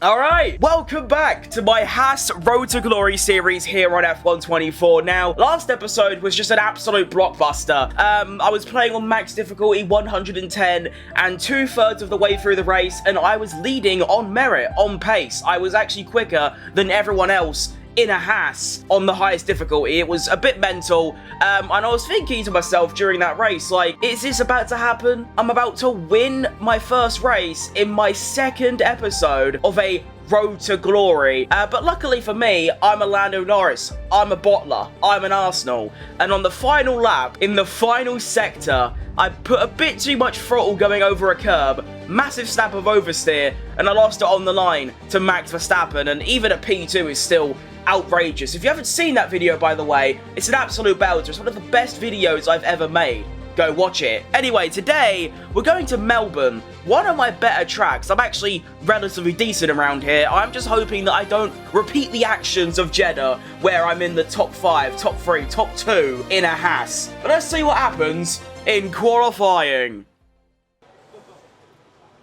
Alright, welcome back to my Haas Road to Glory series here on F124. Now, last episode was just an absolute blockbuster. I was playing on max difficulty 110 and 2/3 of the way through the race, and I was leading on merit, on pace. I was actually quicker than everyone else in a Haas on the highest difficulty. It was a bit mental, and I was thinking to myself during that race, like, is this about to happen? I'm about to win my first race in my second episode of a Road to Glory, but luckily for me, I'm a Lando Norris, I'm a bottler, I'm an Arsenal, and on the final lap, in the final sector, I put a bit too much throttle going over a curb, massive snap of oversteer, and I lost it on the line to Max Verstappen, and even a P2 is still outrageous. If you haven't seen that video, by the way, it's an absolute belter. It's one of the best videos I've ever made. Go watch it. Anyway, today, we're going to Melbourne, one of my better tracks. I'm actually relatively decent around here. I'm just hoping that I don't repeat the actions of Jeddah, where I'm in the top 5, top 3, top 2 in a Haas. But let's see what happens in qualifying.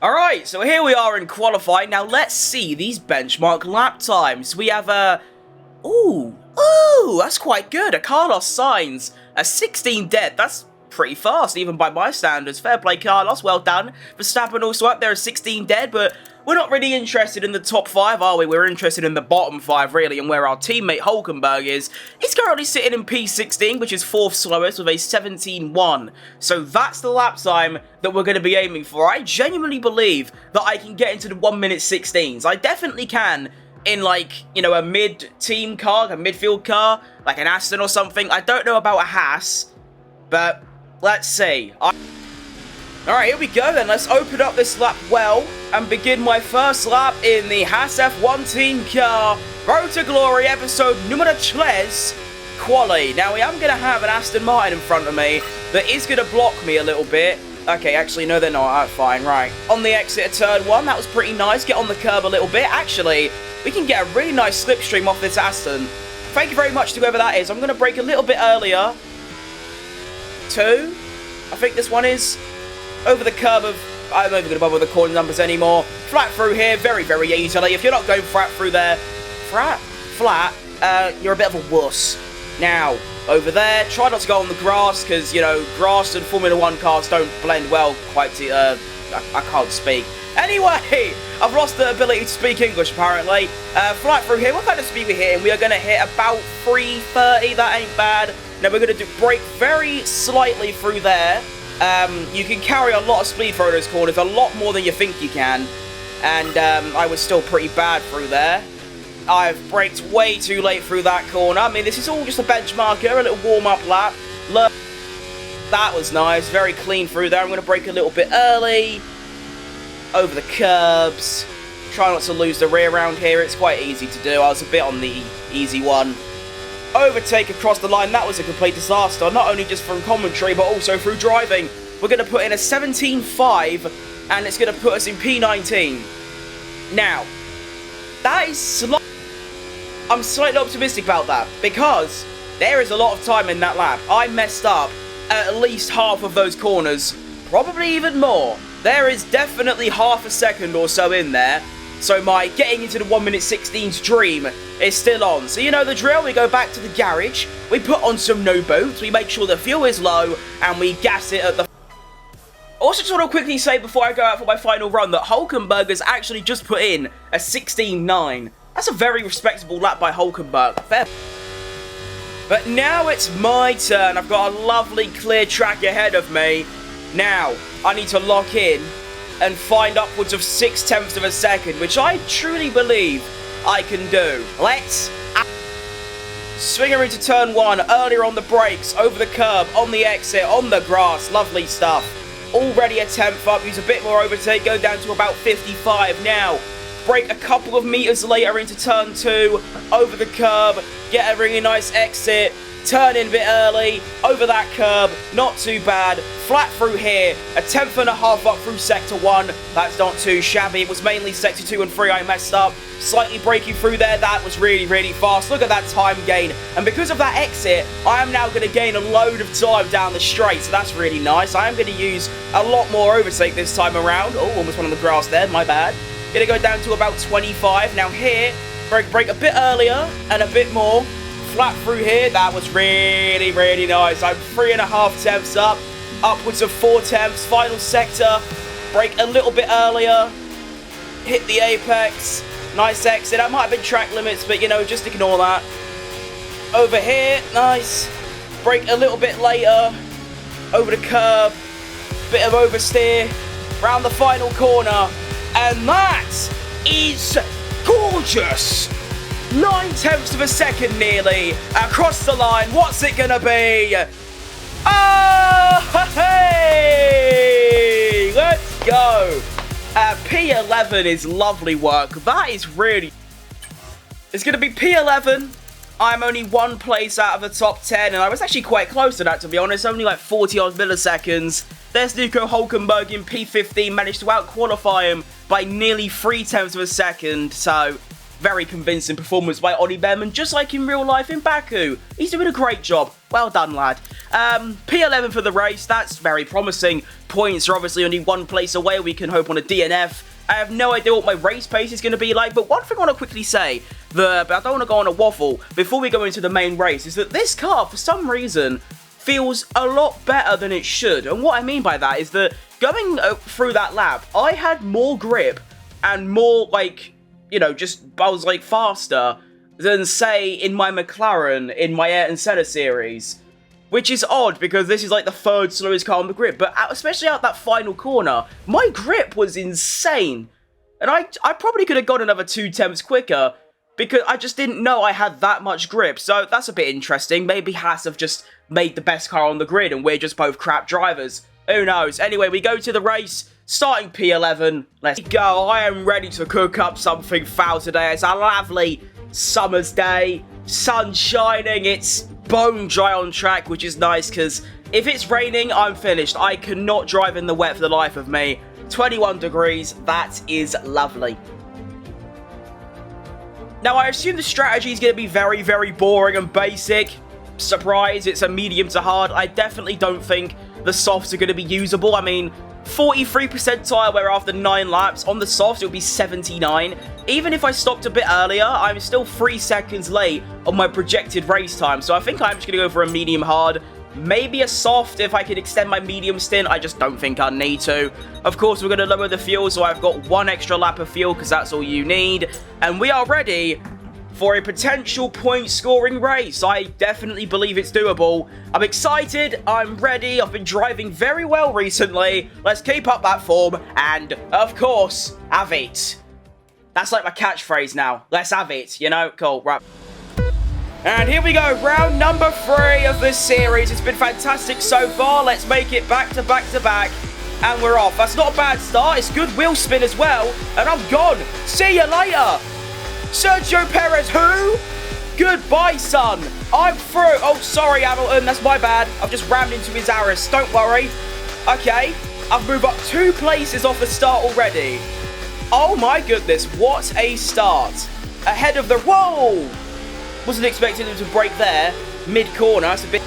Alright, so here we are in qualifying. Now, let's see these benchmark lap times. We have a... Ooh, that's quite good. A Carlos Sainz, a 16 dead. That's pretty fast, even by my standards. Fair play, Carlos. Well done. Verstappen also up there, a 16 dead, but we're not really interested in the top 5, are we? We're interested in the bottom 5, really, and where our teammate Hulkenberg is. He's currently sitting in P16, which is 4th slowest, with a 17.1. So that's the lap time that we're going to be aiming for. I genuinely believe that I can get into the 1:16 16s. I definitely can in, like, you know, a mid-team car, a midfield car, like an Aston or something. I don't know about a Haas, but let's see. Alright, here we go then. Let's open up this lap well and begin my first lap in the Haas F1 team car. Road to Glory, episode numero 3, Quali. Now, I am going to have an Aston Martin in front of me that is going to block me a little bit. Okay, actually, no, they're not. Alright, fine, right. On the exit of turn 1, that was pretty nice. Get on the curb a little bit. Actually, we can get a really nice slipstream off this Aston. Thank you very much to whoever that is. I'm going to brake a little bit earlier. 2, I think this one is. Over the curb of... I'm not even going to bother with the corner numbers anymore. Flat through here, very, very easily. If you're not going flat through there... Flat? You're a bit of a wuss. Now, over there, try not to go on the grass, because, you know, grass and Formula 1 cars don't blend well quite to... I can't speak. Anyway, I've lost the ability to speak English, apparently. Flat through here, what kind of speed we're hitting? We are going to hit about 330, that ain't bad. Now, we're going to brake very slightly through there. You can carry a lot of speed through those corners, a lot more than you think you can. And I was still pretty bad through there. I've braked way too late through that corner. I mean, this is all just a benchmarker, a little warm-up lap. Look, that was nice, very clean through there. I'm going to brake a little bit early. Over the curbs. Try not to lose the rear around here. It's quite easy to do. I was a bit on the easy one. Overtake across the line. That was a complete disaster. Not only just from commentary, but also through driving. We're going to put in a 17.5, and it's going to put us in P19. Now, that is I'm slightly optimistic about that, because there is a lot of time in that lap. I messed up at least half of those corners, probably even more. There is definitely half a second or so in there, so my getting into the 1:16's dream is still on. So you know the drill, we go back to the garage, we put on some no boots, we make sure the fuel is low, and we gas it at the... Also, just want to quickly say before I go out for my final run that Hulkenberg has actually just put in a 16.9. That's a very respectable lap by Hulkenberg. Fair. But now it's my turn. I've got a lovely clear track ahead of me. Now, I need to lock in and find upwards of 0.6 of a second, which I truly believe I can do. Let's swing her into turn 1, earlier on the brakes, over the curb, on the exit, on the grass. Lovely stuff. Already a 10th up, use a bit more overtake, go down to about 55 now. Brake a couple of meters later into turn 2, over the curb, get a really nice exit, turn in a bit early, over that curb, not too bad, flat through here, a 10.5 up through sector 1, that's not too shabby. It was mainly sector 2 and 3 I messed up, slightly braking through there, that was really, really fast. Look at that time gain, and because of that exit, I am now going to gain a load of time down the straight, so that's really nice. I am going to use a lot more overtake this time around. Oh, almost went on the grass there, my bad. Gonna go down to about 25. Now here, brake a bit earlier and a bit more. Flat through here. That was really, really nice. I'm 3.5 tenths up. Upwards of 4 tenths. Final sector. Brake a little bit earlier. Hit the apex. Nice exit. That might have been track limits, but, you know, just ignore that. Over here. Nice. Brake a little bit later. Over the curb. Bit of oversteer. Round the final corner. And that is gorgeous. 9 tenths of a second nearly across the line. What's it gonna be? Oh, hey! Let's go. P11 is lovely work. That is really... It's gonna be P11. I'm only 1 place out of the top 10, and I was actually quite close to that, to be honest. Only like 40 odd milliseconds. There's Nico Hulkenberg in P15, managed to out-qualify him by nearly 3 tenths of a second, so very convincing performance by Ollie Behrman, just like in real life in Baku. He's doing a great job. Well done, lad. P11 for the race, that's very promising. Points are obviously only 1 place away. We can hope on a DNF. I have no idea what my race pace is going to be like, but one thing I want to quickly say, but I don't want to go on a waffle before we go into the main race, is that this car, for some reason, feels a lot better than it should. And what I mean by that is that going through that lap, I had more grip and more, like, you know, I was, like, faster than, say, in my McLaren in my Ayrton Senna series. Which is odd, because this is, like, the 3rd slowest car on the grid. But especially out that final corner, my grip was insane. And I probably could have got another 2 tenths quicker, because I just didn't know I had that much grip. So that's a bit interesting. Maybe Haas have just made the best car on the grid, and we're just both crap drivers. Who knows? Anyway, we go to the race. Starting P11, let's go. I am ready to cook up something foul today. It's a lovely summer's day, sun shining, it's bone dry on track, which is nice, because if it's raining, I'm finished. I cannot drive in the wet for the life of me. 21 degrees, that is lovely. Now, I assume the strategy is going to be very, very boring and basic. Surprise, it's a medium to hard. I definitely don't think the softs are going to be usable. I mean, 43% tyre wear after 9 laps. On the softs, it'll be 79. Even if I stopped a bit earlier, I'm still 3 seconds late on my projected race time. So I think I'm just going to go for a medium hard. Maybe a soft if I can extend my medium stint. I just don't think I need to. Of course, we're going to lower the fuel, so I've got 1 extra lap of fuel because that's all you need. And we are ready for a potential point-scoring race. I definitely believe it's doable. I'm excited, I'm ready, I've been driving very well recently. Let's keep up that form, and, of course, have it. That's like my catchphrase now. Let's have it, you know? Cool, right. And here we go, round number 3 of this series. It's been fantastic so far. Let's make it back to back to back. And we're off. That's not a bad start. It's good wheel spin as well. And I'm gone. See you later. Sergio Perez, who? Goodbye, son. I'm through. Oh, sorry, Hamilton. That's my bad. I've just rammed into his Aris. Don't worry. Okay. I've moved up 2 places off the start already. Oh, my goodness. What a start. Ahead of the... Whoa! Wasn't expecting him to break there. Mid-corner. That's a bit...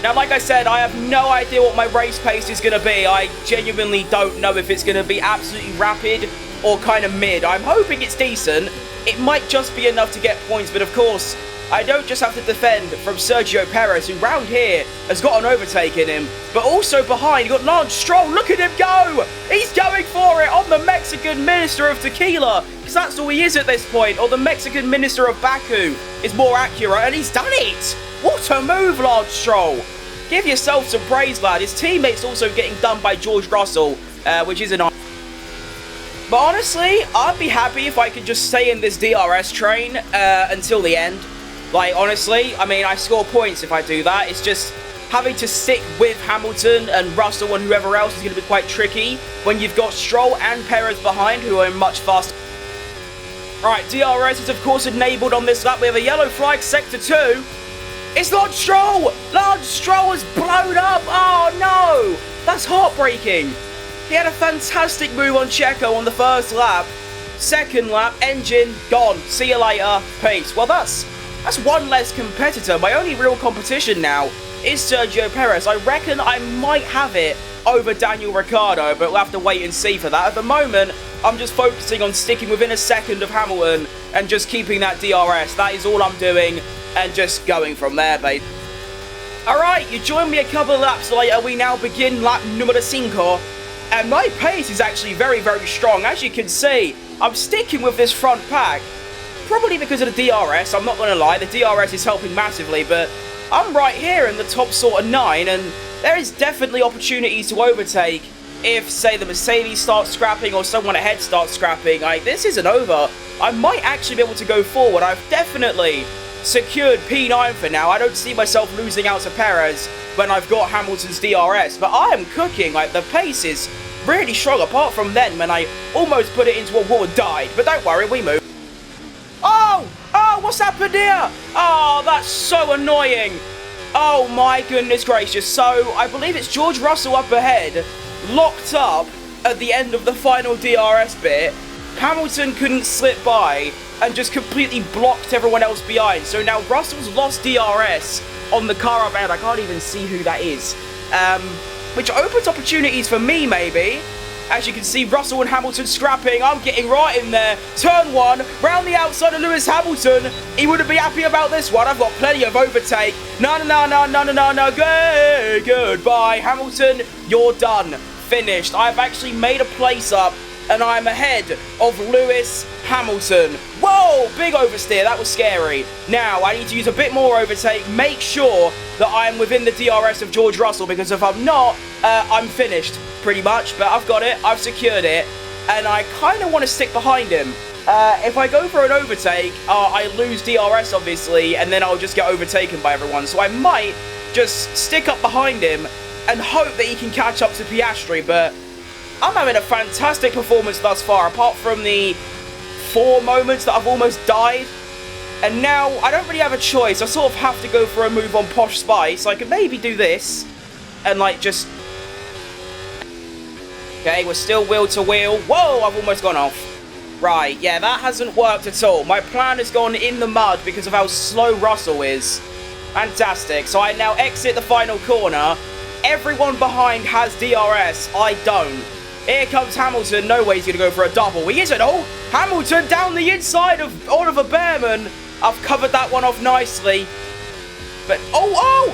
Now, like I said, I have no idea what my race pace is going to be. I genuinely don't know if it's going to be absolutely rapid or kind of mid. I'm hoping it's decent. It might just be enough to get points, but of course, I don't just have to defend from Sergio Perez, who round here has got an overtake in him, but also behind, you've got Lance Stroll. Look at him go! He's going for it on the Mexican Minister of Tequila, because that's all he is at this point, or the Mexican Minister of Baku is more accurate, and he's done it! What a move, Lance Stroll! Give yourself some praise, lad. His teammate's also getting done by George Russell, which isn't nice. But honestly, I'd be happy if I could just stay in this DRS train until the end. Like, honestly, I mean, I score points if I do that. It's just having to stick with Hamilton and Russell and whoever else is going to be quite tricky when you've got Stroll and Perez behind, who are much faster. Alright, DRS is of course enabled on this lap. We have a yellow flag, sector 2. It's Lance Stroll! Lance Stroll has blown up! Oh no! That's heartbreaking. He had a fantastic move on Checo on the first lap. Second lap, engine, gone. See you later. Peace. Well, that's 1 less competitor. My only real competition now is Sergio Perez. I reckon I might have it over Daniel Ricciardo, but we'll have to wait and see for that. At the moment, I'm just focusing on sticking within a second of Hamilton and just keeping that DRS. That is all I'm doing, and just going from there, babe. Alright, you joined me a couple of laps later. We now begin lap numero 5. And my pace is actually very, very strong. As you can see, I'm sticking with this front pack. Probably because of the DRS, I'm not going to lie. The DRS is helping massively, but I'm right here in the top sort of 9, and there is definitely opportunities to overtake if, say, the Mercedes starts scrapping or someone ahead starts scrapping. Like, this isn't over. I might actually be able to go forward. I've definitely secured P9 for now. I don't see myself losing out to Perez when I've got Hamilton's DRS, but I am cooking. Like, the pace is really strong, apart from then when I almost put it into a wall and died. But don't worry, we move. Oh, what's happened here? Oh, that's so annoying. Oh my goodness gracious. So, I believe it's George Russell up ahead, locked up at the end of the final DRS bit. Hamilton couldn't slip by and just completely blocked everyone else behind. So now Russell's lost DRS on the car up ahead. I can't even see who that is. Which opens opportunities for me, maybe. As you can see, Russell and Hamilton scrapping. I'm getting right in there. Turn 1, round the outside of Lewis Hamilton. He wouldn't be happy about this one. I've got plenty of overtake. No. Goodbye. Hamilton, you're done. Finished. I've actually made a place up, and I'm ahead of Lewis Hamilton. Whoa, big oversteer. That was scary. Now, I need to use a bit more overtake. Make sure that I'm within the DRS of George Russell, because if I'm not, I'm finished, pretty much. But I've got it. I've secured it. And I kind of want to stick behind him. If I go for an overtake, I lose DRS, obviously, and then I'll just get overtaken by everyone. So I might just stick up behind him and hope that he can catch up to Piastri, but I'm having a fantastic performance thus far, apart from the 4 moments that I've almost died. And now, I don't really have a choice. I sort of have to go for a move on Posh Spice. I could maybe do this, and like, just... Okay, we're still wheel to wheel. Whoa, I've almost gone off. Right, yeah, that hasn't worked at all. My plan has gone in the mud because of how slow Russell is. Fantastic. So I now exit the final corner. Everyone behind has DRS. I don't. Here comes Hamilton. No way he's going to go for a double. He isn't. Oh, Hamilton down the inside of Oliver Behrman. I've covered that one off nicely. But, oh!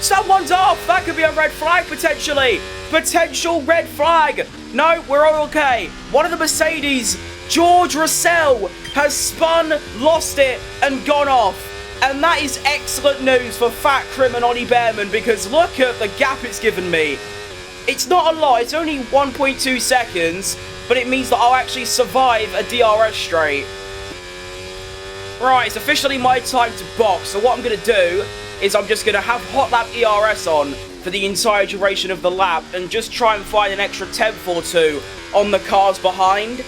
Someone's off. That could be a red flag, potentially. Potential red flag. No, we're all okay. One of the Mercedes, George Russell, has spun, lost it, and gone off. And that is excellent news for Fat Krim and Ollie Behrman, because look at the gap it's given me. It's not a lot, it's only 1.2 seconds, but it means that I'll actually survive a DRS straight. Right, it's officially my time to box, so what I'm going to do is I'm just going to have hot lap ERS on for the entire duration of the lap, and just try and find an extra tenth or two on the cars behind,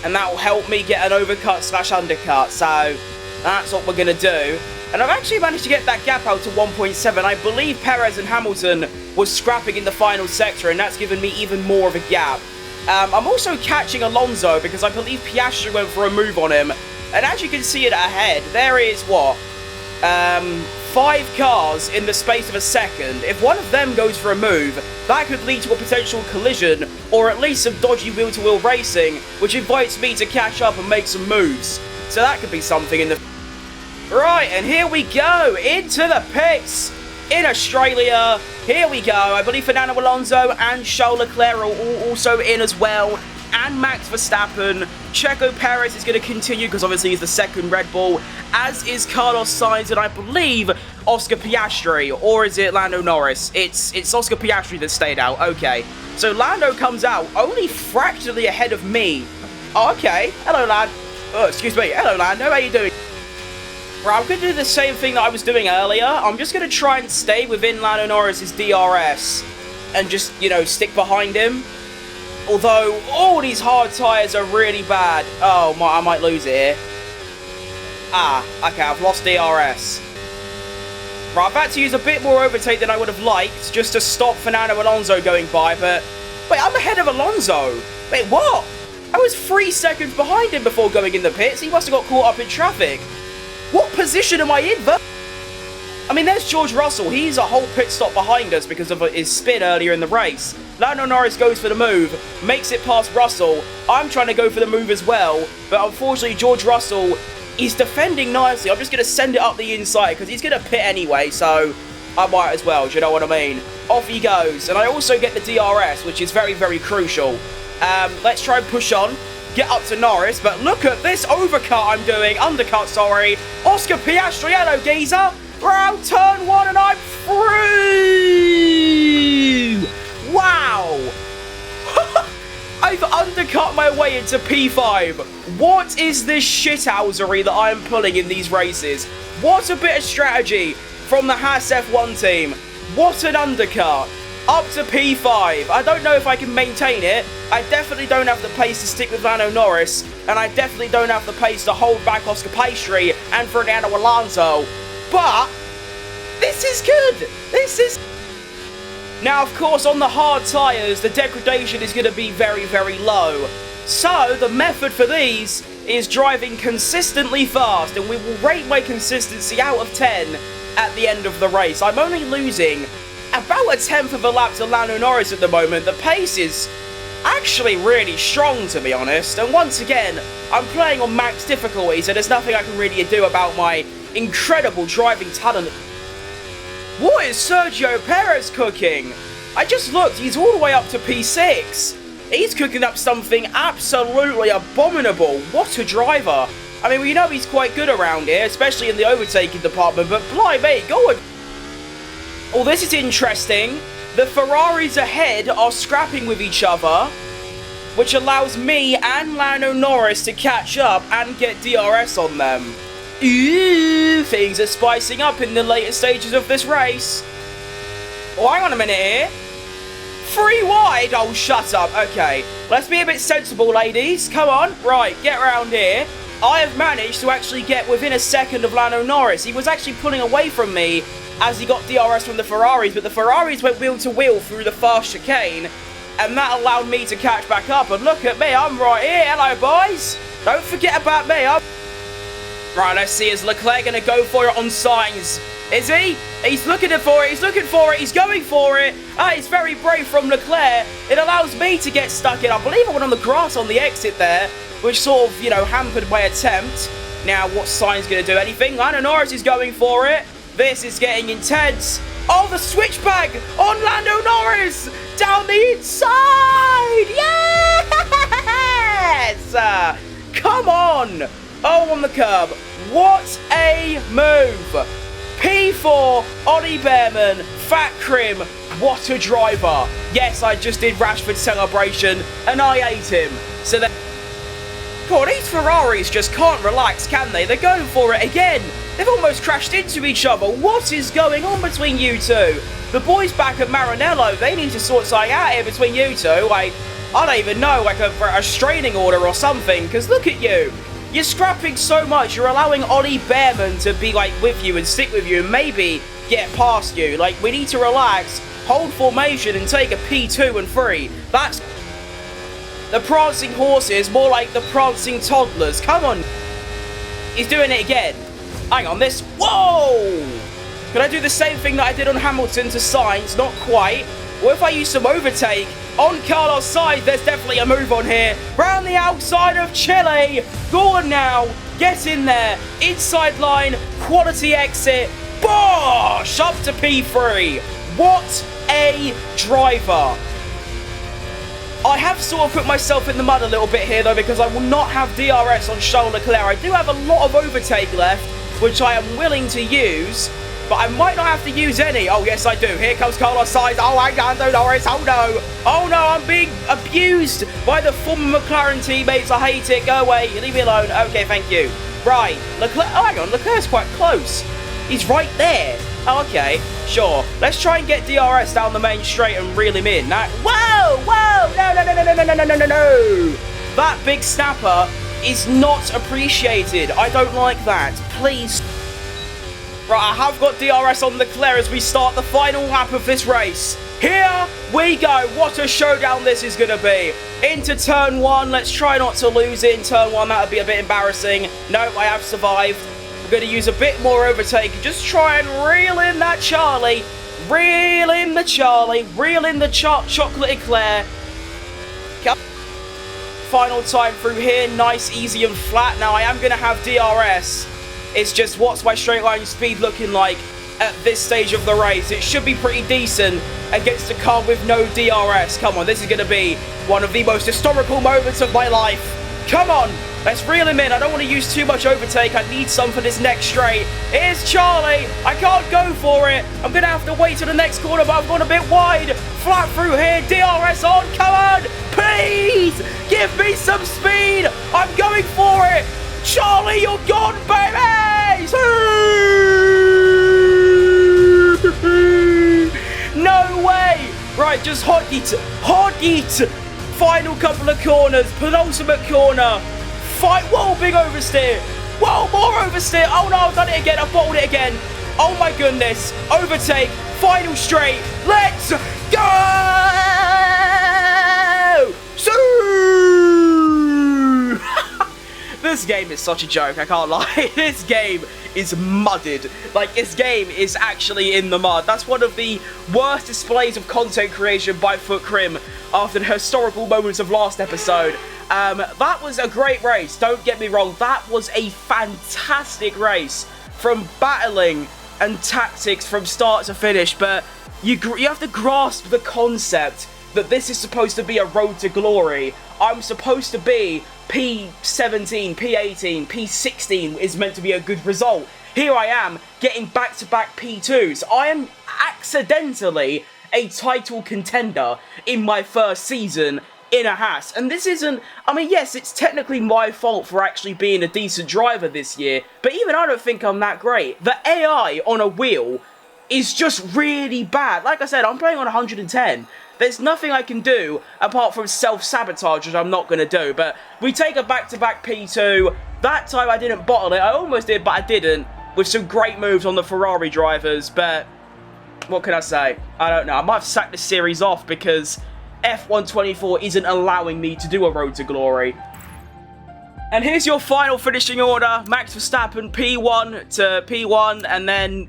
and that will help me get an overcut/undercut, so that's what we're going to do. And I've actually managed to get that gap out to 1.7. I believe Perez and Hamilton was scrapping in the final sector, and that's given me even more of a gap. I'm also catching Alonso because I believe Piastri went for a move on him. And as you can see it ahead, there is, what? 5 cars in the space of a second. If one of them goes for a move, that could lead to a potential collision, or at least some dodgy wheel-to-wheel racing, which invites me to catch up and make some moves. So that could be something in the... Right, and here we go, into the pits in Australia. Here we go. I believe Fernando Alonso and Charles Leclerc are also in as well, and Max Verstappen. Checo Perez is going to continue because obviously he's the second Red Bull, as is Carlos Sainz, and I believe Oscar Piastri, or is it Lando Norris? It's Oscar Piastri that stayed out. Okay, so Lando comes out only fractionally ahead of me. Oh, okay. Hello, lad. Oh, excuse me. Hello, Lando. How you doing? Right, I'm going to do the same thing that I was doing earlier. I'm just going to try and stay within Lando Norris's DRS and just, you know, stick behind him. Although, all these hard tyres are really bad. Oh, I might lose it here. Ah, okay, I've lost DRS. Right, I've had to use a bit more overtake than I would have liked just to stop Fernando Alonso going by, but... Wait, I'm ahead of Alonso. Wait, what? I was 3 seconds behind him before going in the pits. He must have got caught up in traffic. What position am I in? I mean, there's George Russell. He's a whole pit stop behind us because of his spin earlier in the race. Lando Norris goes for the move, makes it past Russell. I'm trying to go for the move as well, but unfortunately George Russell is defending nicely. I'm just going to send it up the inside because he's going to pit anyway, so I might as well, do you know what I mean? Off he goes, and I also get the DRS, which is very, very crucial. Let's try and push on, get up to Norris, but look at this undercut, sorry. Oscar Piastri, hello geezer. We're out turn 1 and I'm through! Wow! I've undercut my way into P5. What is this shithousery that I am pulling in these races? What a bit of strategy from the Haas F1 team. What an undercut. Up to P5. I don't know if I can maintain it. I definitely don't have the pace to stick with Lando Norris, and I definitely don't have the pace to hold back Oscar Piastri and Fernando Alonso. But this is good. This is... Now, of course, on the hard tyres, the degradation is going to be very, very low. So, the method for these is driving consistently fast, and we will rate my consistency out of 10 at the end of the race. I'm only losing about a tenth of a lap to Lando Norris at the moment. The pace is actually really strong, to be honest. And once again, I'm playing on max difficulty, so there's nothing I can really do about my incredible driving talent. What is Sergio Perez cooking? I just looked, he's all the way up to P6. He's cooking up something absolutely abominable. What a driver. I mean, we know he's quite good around here, especially in the overtaking department, but blimey, go on. Oh, this is interesting. The Ferraris ahead are scrapping with each other, which allows me and Lando Norris to catch up and get DRS on them. Ooh, things are spicing up in the later stages of this race. Oh, hang on a minute here. 3 wide? Oh, shut up. Okay, let's be a bit sensible, ladies. Come on. Right, get around here. I have managed to actually get within a second of Lando Norris. He was actually pulling away from me as he got DRS from the Ferraris, but the Ferraris went wheel to wheel through the fast chicane, and that allowed me to catch back up. And look at me, I'm right here. Hello, boys. Don't forget about me. Right, let's see, is Leclerc going to go for it on Sainz? Is he? He's looking for it, he's looking for it, he's going for it. It's very brave from Leclerc. It allows me to get stuck in. I believe I went on the grass on the exit there, which sort of, you know, hampered my attempt. Now, what's Sainz going to do? Anything? Lando Norris is going for it. This is getting intense. Oh, the switchback on Lando Norris down the inside. Yes! Come on. Oh, on the curb. What a move. P4, Ollie Behrman, Fat Crim. What a driver. Yes, I just did Rashford's celebration and I ate him. So that... God, these Ferraris just can't relax, can they? They're going for it again. They've almost crashed into each other. What is going on between you two? The boys back at Maranello, they need to sort something out here between you two. Like, I don't even know, like a restraining order or something, because look at you. You're scrapping so much, you're allowing Ollie Behrman to be, like, with you and stick with you and maybe get past you. Like, we need to relax, hold formation and take a P2 and 3. That's... The prancing horses, more like the prancing toddlers. Come on. He's doing it again. Hang on, this... Whoa! Can I do the same thing that I did on Hamilton to Sainz? Not quite. What if I use some overtake? On Carlos' side, there's definitely a move on here. Round the outside of Chile. Go on now. Get in there. Inside line. Quality exit. Bosh! Up to P3. What a driver. I have sort of put myself in the mud a little bit here, though, because I will not have DRS on Charles Leclerc. I do have a lot of overtake left, which I am willing to use. But I might not have to use any. Oh, yes, I do. Here comes Carlos Sainz. Oh, hang on, Norris. Oh, no. Oh, no, I'm being abused by the former McLaren teammates. I hate it. Go away. Leave me alone. Okay, thank you. Right. Leclerc. Oh, hang on. Leclerc's quite close. He's right there. Oh, okay. Sure. Let's try and get DRS down the main straight and reel him in. Now, whoa, whoa. No, no, no, no, no, no, no, no, no, no. That big snapper is not appreciated. I don't like that. Please. Right, I have got DRS on Leclerc as we start the final lap of this race. Here we go. What a showdown this is going to be. Into turn 1. Let's try not to lose it in turn 1. That would be a bit embarrassing. No, I have survived. I'm going to use a bit more overtake. Just try and reel in that Charlie. Reel in the Charlie. Reel in the chocolate eclair. Final time through here. Nice, easy, and flat. Now, I am going to have DRS. It's just, what's my straight line speed looking like at this stage of the race? It should be pretty decent against a car with no DRS. Come on, this is going to be one of the most historical moments of my life. Come on, let's reel him in. I don't want to use too much overtake. I need some for this next straight. Here's Charlie. I can't go for it. I'm going to have to wait till the next corner, but I've gone a bit wide. Flat through here. DRS on. Come on. Please give me some speed. I'm going for it. Charlie, you're gone, baby. No way. Right, just hot heat. Final couple of corners, penultimate corner. Fight, whoa, big oversteer. Whoa, more oversteer. Oh no, I've done it again. I've bottled it again. Oh my goodness. Overtake, final straight. Let's go! This game is such a joke, I can't lie. This game is mudded. Like, this game is actually in the mud. That's one of the worst displays of content creation by Foot Crim after the historical moments of last episode. That was a great race, don't get me wrong. That was a fantastic race from battling and tactics from start to finish, but you have to grasp the concept that this is supposed to be a road to glory. I'm supposed to be P17, P18, P16 is meant to be a good result. Here I am getting back-to-back P2s. I am accidentally a title contender in my first season in a Haas. And this isn't, I mean, yes, it's technically my fault for actually being a decent driver this year, but even I don't think I'm that great. The AI on a wheel is just really bad. Like I said, I'm playing on 110. There's nothing I can do apart from self-sabotage, which I'm not going to do. But we take a back-to-back P2. That time I didn't bottle it. I almost did, but I didn't. With some great moves on the Ferrari drivers. But what can I say? I don't know. I might have sacked this series off because F124 isn't allowing me to do a road to glory. And here's your final finishing order. Max Verstappen P1 to P1, and then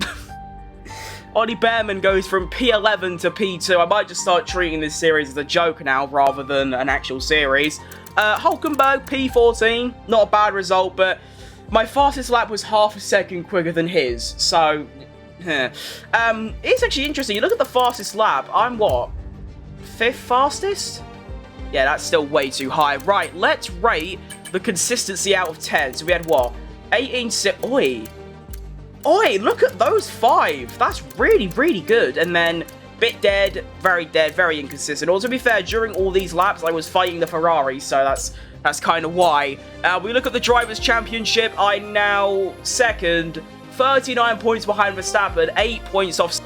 Ollie Behrman goes from P11 to P2. I might just start treating this series as a joke now rather than an actual series. Hulkenberg P14, not a bad result, but my fastest lap was half a second quicker than his, so it's actually interesting. You look at the fastest lap, I'm what, 5th fastest? Yeah, that's still way too high. Right, let's rate the consistency out of 10. So we had what, 18, Oi, look at those 5. That's really, really good. And then bit dead, very inconsistent. Also, to be fair, during all these laps, I was fighting the Ferrari, so that's kind of why. We look at the Drivers' Championship. I'm now second, 39 points behind Verstappen, 8 points off.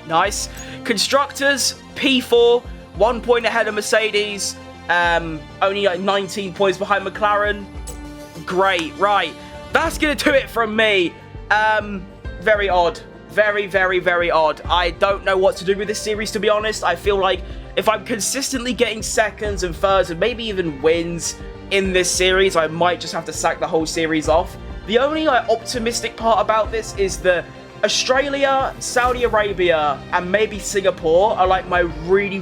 Nice. Constructors, P4, 1 point ahead of Mercedes. Only like 19 points behind McLaren. Great, right. That's going to do it from me. Very odd. Very odd. I don't know what to do with this series, to be honest. I feel like if I'm consistently getting seconds and thirds and maybe even wins in this series, I might just have to sack the whole series off. The only optimistic part about this is that Australia, Saudi Arabia, and maybe Singapore are like my really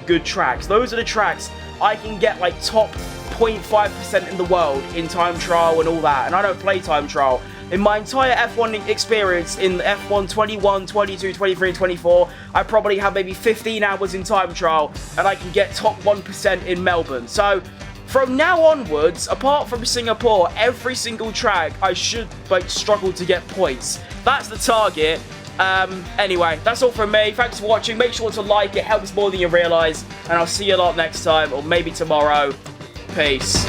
good tracks. Those are the tracks I can get like top 0.5% in the world in time trial and all that. And I don't play time trial. In my entire F1 experience in F1 21, 22, 23, and 24, I probably have maybe 15 hours in time trial, and I can get top 1% in Melbourne. So, from now onwards, apart from Singapore, every single track, I should struggle to get points. That's the target. Anyway, that's all from me. Thanks for watching. Make sure to like it. Helps more than you realise. And I'll see you a lot next time, or maybe tomorrow. Peace.